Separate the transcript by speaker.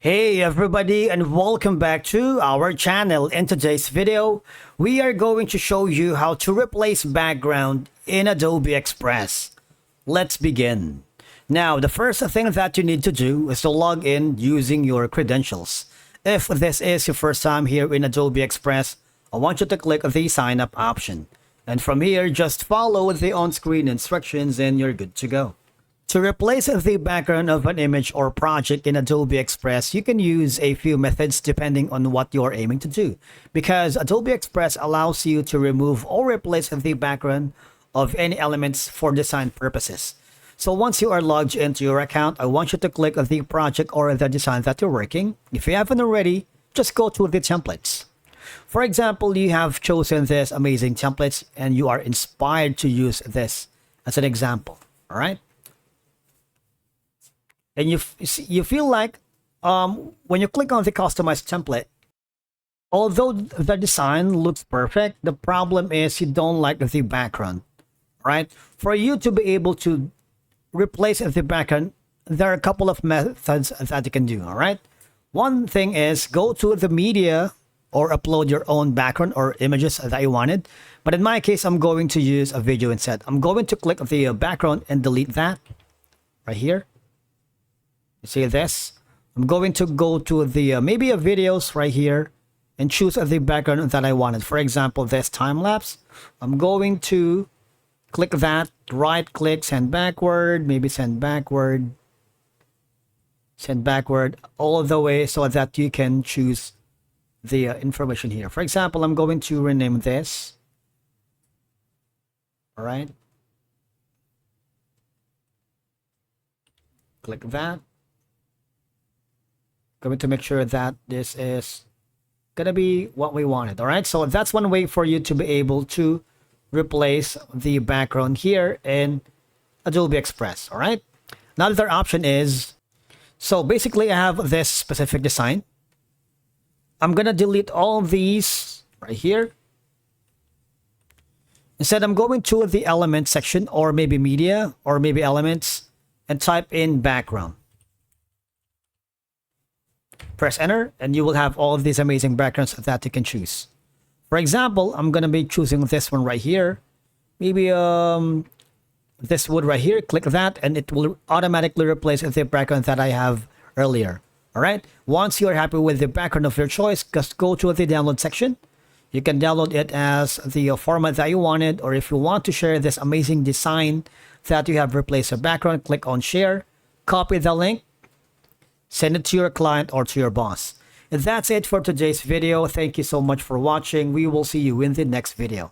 Speaker 1: Hey everybody, and welcome back to our channel. In today's video, we are going to show you how to replace background in Adobe Express. Let's begin. Now, the first thing that you need to do is to log in using your credentials. If this is your first time here in Adobe Express, I want you to click the sign up option. And from here, just follow the on-screen instructions and you're good to go. To replace the background of an image or project in Adobe Express, you can use a few methods depending on what you're aiming to do, because Adobe Express allows you to remove or replace the background of any elements for design purposes. So once you are logged into your account, I want you to click the project or the design that you're working. If you haven't already, just go to the templates. For example, you have chosen this amazing templates and you are inspired to use this as an example, all right? And you feel like when you click on the customized template, although the design looks perfect, the problem is you don't like the background, right? For you to be able to replace the background, there are a couple of methods that you can do, all right? One thing is go to the media or upload your own background or images that you wanted. But in my case, I'm going to use a video instead. I'm going to click the background and delete that right here. You see this? I'm going to go to the maybe a videos right here and choose the background that I wanted. For example, this time lapse. I'm going to click that, right click, send backward, maybe send backward all the way so that you can choose the information here. For example, I'm going to rename this. All right. Click that. Going to make sure that this is gonna be what we wanted. All right, so that's one way for you to be able to replace the background here in Adobe Express. All right, another option is, so basically I have this specific design. I'm gonna delete all these right here. Instead, I'm going to the element section or maybe media or maybe elements and type in background. Press enter and you will have all of these amazing backgrounds that you can choose. For example, I'm going to be choosing this one right here. Maybe this wood right here. Click that and it will automatically replace the background that I have earlier. All right. Once you're happy with the background of your choice, just go to the download section. You can download it as the format that you wanted, or if you want to share this amazing design that you have replaced the background, click on share, copy the link, send it to your client or to your boss. And that's it for today's video. Thank you so much for watching. We will see you in the next video.